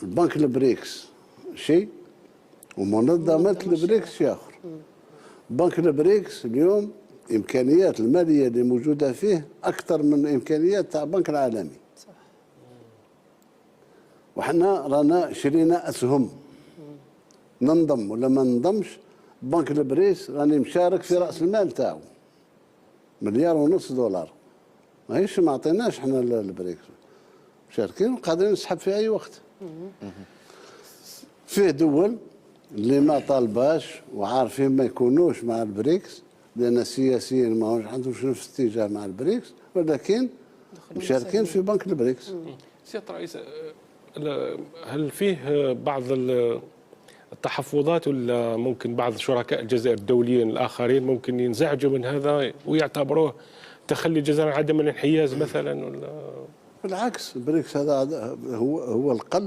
البنك البريكس شيء ومنظمة البريكس شيء آخر. بنك البريكس اليوم إمكانيات المالية اللي موجودة فيه أكثر من إمكانيات تاع البنك العالمي. صح. وحنا رانا شرينا أسهم ننضم ولا ما ننضمش. بنك البريكس راني مشارك في رأس المال تاعو $1.5 مليار. ماهيش ما عطيناش حنا البريكس، مشاركين وقادرين نسحب في أي وقت. فيه دول اللي ما طالباش وعارفين ما يكونوش مع البريكس لأن سياسيا ما هوش عندهمش نفس الاتجاه مع البريكس، ولكن مشاركين في بنك البريكس. سيادة الرئيس، هل فيه بعض التحفظات ولا ممكن بعض شركاء الجزائر الدوليين الآخرين ممكن ينزعجوا من هذا ويعتبروه تخلي الجزائر عدم الانحياز مثلا؟ ولا بالعكس البريكس هذا هو القلب